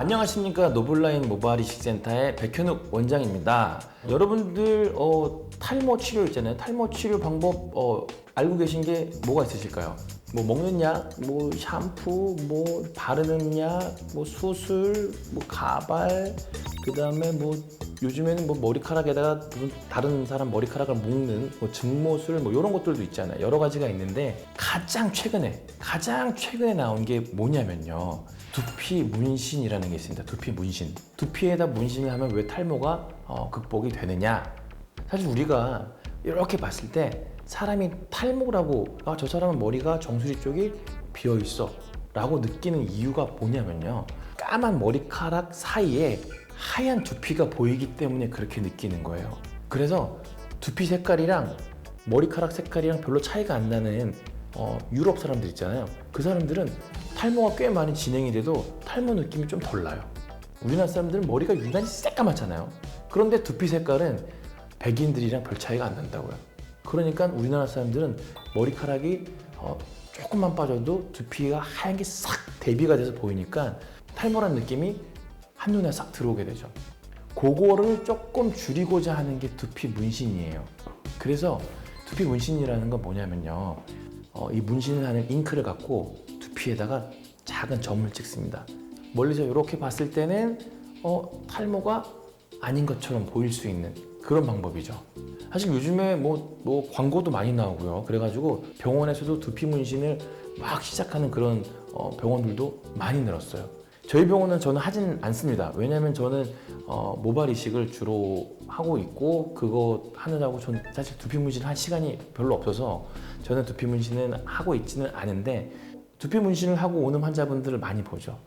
안녕하십니까. 노블라인 모발 이식 센터의 백현욱 원장입니다. 여러분들 탈모 치료 있잖아요. 탈모 치료 방법 알고 계신 게 뭐가 있으실까요? 뭐 먹는 약, 뭐 샴푸, 뭐 바르는 약, 뭐 수술, 뭐 가발, 그 다음에 뭐 요즘에는 뭐 머리카락에다가 무슨 다른 사람 머리카락을 묶는 뭐 증모술 뭐 이런 것들도 있잖아요. 여러 가지가 있는데 가장 최근에 나온 게 뭐냐면요. 두피 문신이라는 게 있습니다. 두피 문신. 두피에다 문신을 하면 왜 탈모가 극복이 되느냐? 사실 우리가 이렇게 봤을 때 사람이 탈모라고 저 사람은 머리가 정수리 쪽이 비어 있어 라고 느끼는 이유가 뭐냐면요. 까만 머리카락 사이에 하얀 두피가 보이기 때문에 그렇게 느끼는 거예요. 그래서 두피 색깔이랑 머리카락 색깔이랑 별로 차이가 안 나는 유럽 사람들 있잖아요. 그 사람들은 탈모가 꽤 많이 진행이 돼도 탈모 느낌이 좀 덜 나요. 우리나라 사람들은 머리가 유난히 새까맣잖아요. 그런데 두피 색깔은 백인들이랑 별 차이가 안 난다고요. 그러니까 우리나라 사람들은 머리카락이 조금만 빠져도 두피가 하얀 게 싹 대비가 돼서 보이니까 탈모란 느낌이 한눈에 싹 들어오게 되죠. 그거를 조금 줄이고자 하는 게 두피 문신이에요. 그래서 두피 문신이라는 건 뭐냐면요. 이 문신을 하는 잉크를 갖고 두피에다가 작은 점을 찍습니다. 멀리서 이렇게 봤을 때는 탈모가 아닌 것처럼 보일 수 있는 그런 방법이죠. 사실 요즘에 뭐 광고도 많이 나오고요. 그래가지고 병원에서도 두피 문신을 막 시작하는 그런 병원들도 많이 늘었어요. 저희 병원은 저는 하진 않습니다. 왜냐면 저는 모발 이식을 주로 하고 있고 그거 하느라고 저는 사실 두피 문신을 할 시간이 별로 없어서 저는 두피 문신은 하고 있지는 않은데 두피 문신을 하고 오는 환자분들을 많이 보죠.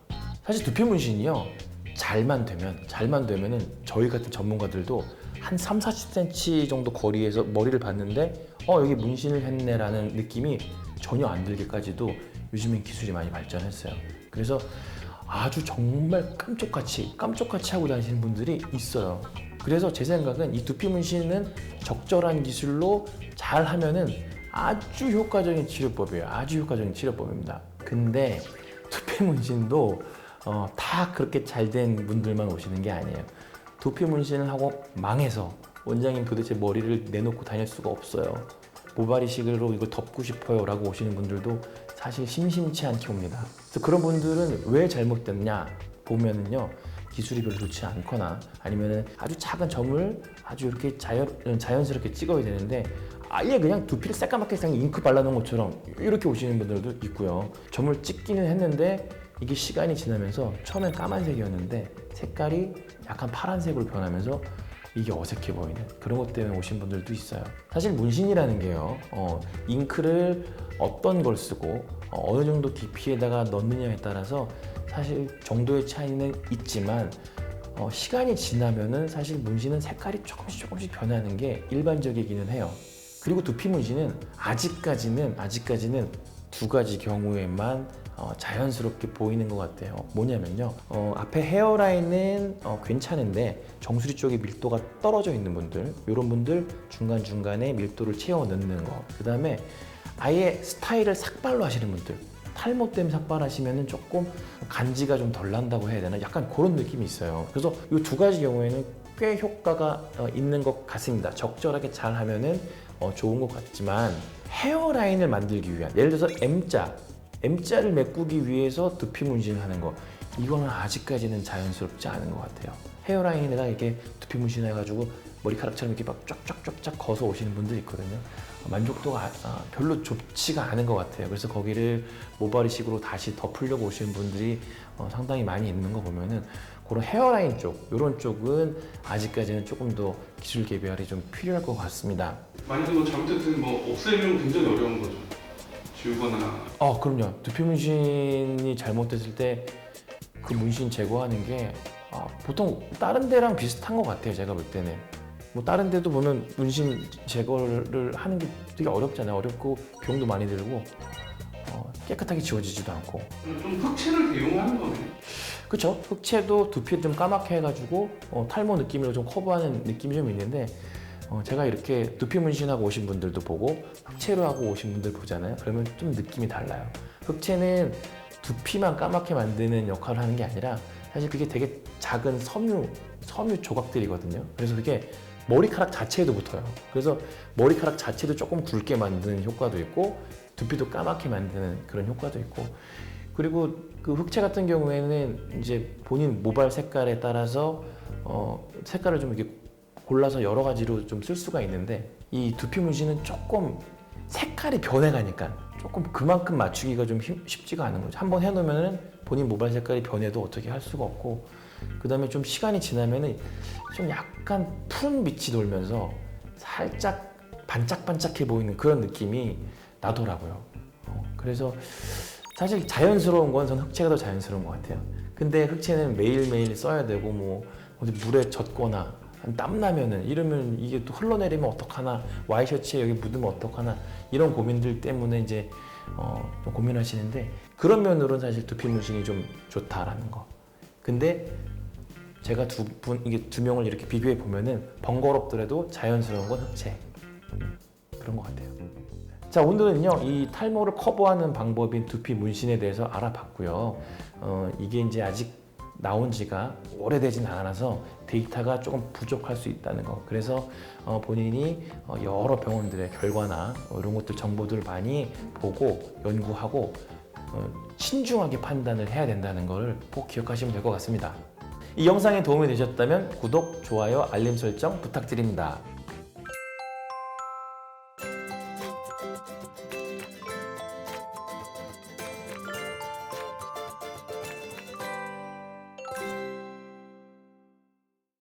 사실 두피 문신이요. 잘만 되면은 저희 같은 전문가들도 한 3, 40cm 정도 거리에서 머리를 봤는데 여기 문신을 했네라는 느낌이 전혀 안 들기까지도 요즘엔 기술이 많이 발전했어요. 그래서 아주 정말 깜짝같이 하고 다니시는 분들이 있어요. 그래서 제 생각은 이 두피 문신은 적절한 기술로 잘 하면은 아주 효과적인 치료법이에요. 아주 효과적인 치료법입니다. 근데 두피 문신도 다 그렇게 잘 된 분들만 오시는 게 아니에요. 두피 문신을 하고 망해서 원장님 도대체 머리를 내놓고 다닐 수가 없어요. 모발 이식으로 이걸 덮고 싶어요 라고 오시는 분들도 사실 심심치 않게 옵니다. 그래서 그런 분들은 왜 잘못됐냐 보면은요. 기술이 별로 좋지 않거나 아니면은 아주 작은 점을 아주 이렇게 자연스럽게 찍어야 되는데 아예 그냥 두피를 새까맣게 그냥 잉크 발라놓은 것처럼 이렇게 오시는 분들도 있고요. 점을 찍기는 했는데 이게 시간이 지나면서 처음엔 까만색이었는데 색깔이 약간 파란색으로 변하면서 이게 어색해 보이는 그런 것 때문에 오신 분들도 있어요. 사실 문신이라는 게요. 잉크를 어떤 걸 쓰고 어느 정도 깊이에다가 넣느냐에 따라서 사실 정도의 차이는 있지만 시간이 지나면은 사실 문신은 색깔이 조금씩 변하는 게 일반적이기는 해요. 그리고 두피 문신은 아직까지는 두 가지 경우에만 자연스럽게 보이는 것 같아요. 뭐냐면요. 앞에 헤어라인은 괜찮은데 정수리 쪽에 밀도가 떨어져 있는 분들 이런 분들 중간중간에 밀도를 채워 넣는 거. 그 다음에 아예 스타일을 삭발로 하시는 분들 탈모 때문에 삭발하시면 조금 간지가 좀 덜 난다고 해야 되나? 약간 그런 느낌이 있어요. 그래서 이 두 가지 경우에는 꽤 효과가 있는 것 같습니다. 적절하게 잘 하면은 좋은 것 같지만 헤어라인을 만들기 위한 예를 들어서 M자를 메꾸기 위해서 두피 문신을 하는 거 이거는 아직까지는 자연스럽지 않은 것 같아요. 헤어라인에다 이렇게 두피 문신 해가지고 머리카락처럼 이렇게 막 쫙쫙쫙쫙 거서 오시는 분들이 있거든요. 만족도가 별로 좋지가 않은 것 같아요. 그래서 거기를 모발 이식으로 다시 덮으려고 오시는 분들이 상당히 많이 있는 거 보면은 그런 헤어라인 쪽, 이런 쪽은 아직까지는 조금 더 기술 개발이 좀 필요할 것 같습니다. 만약에 뭐 잘못했으면 뭐 없애면 굉장히 어려운 거죠. 지우거나. 그럼요. 두피 문신이 잘못됐을 때 그 문신 제거하는 게 보통 다른 데랑 비슷한 것 같아요. 제가 볼 때는. 뭐 다른 데도 보면 문신 제거를 하는 게 되게 어렵잖아요. 어렵고 비용도 많이 들고 깨끗하게 지워지지도 않고. 좀 흑채를 대용하는 거네. 그쵸? 흑채도 두피를 좀 까맣게 해가지고 탈모 느낌으로 좀 커버하는 느낌이 좀 있는데 제가 이렇게 두피 문신하고 오신 분들도 보고 흑채로 하고 오신 분들 보잖아요. 그러면 좀 느낌이 달라요. 흑채는 두피만 까맣게 만드는 역할을 하는 게 아니라 사실 그게 되게 작은 섬유 조각들이거든요. 그래서 그게 머리카락 자체에도 붙어요. 그래서 머리카락 자체도 조금 굵게 만드는 효과도 있고 두피도 까맣게 만드는 그런 효과도 있고, 그리고 그 흑채 같은 경우에는 이제 본인 모발 색깔에 따라서 색깔을 좀 이렇게 골라서 여러 가지로 좀 쓸 수가 있는데, 이 두피 문신은 조금 색깔이 변해가니까 조금 그만큼 맞추기가 좀 쉽지가 않은 거죠. 한번 해놓으면은 본인 모발 색깔이 변해도 어떻게 할 수가 없고, 그 다음에 좀 시간이 지나면은 좀 약간 푸른 빛이 돌면서 살짝 반짝반짝해 보이는 그런 느낌이 나더라고요. 그래서 사실 자연스러운 건 저는 흑채가 더 자연스러운 것 같아요. 근데 흑채는 매일매일 써야 되고, 뭐 어디 물에 젖거나 땀 나면은 이러면 이게 또 흘러내리면 어떡하나, 와이셔츠에 여기 묻으면 어떡하나, 이런 고민들 때문에 이제 좀 고민하시는데, 그런 면으로는 사실 두피 문신이 좀 좋다라는 거. 근데 제가 이게 두 명을 이렇게 비교해 보면은 번거롭더라도 자연스러운 건 흑채, 그런 것 같아요. 자, 오늘은요 이 탈모를 커버하는 방법인 두피 문신에 대해서 알아봤고요. 이게 이제 아직 나온 지가 오래되진 않아서 데이터가 조금 부족할 수 있다는 거. 그래서 본인이 여러 병원들의 결과나 이런 것들 정보들을 많이 보고 연구하고 신중하게 판단을 해야 된다는 걸 꼭 기억하시면 될 것 같습니다. 이 영상에 도움이 되셨다면 구독, 좋아요, 알림 설정 부탁드립니다.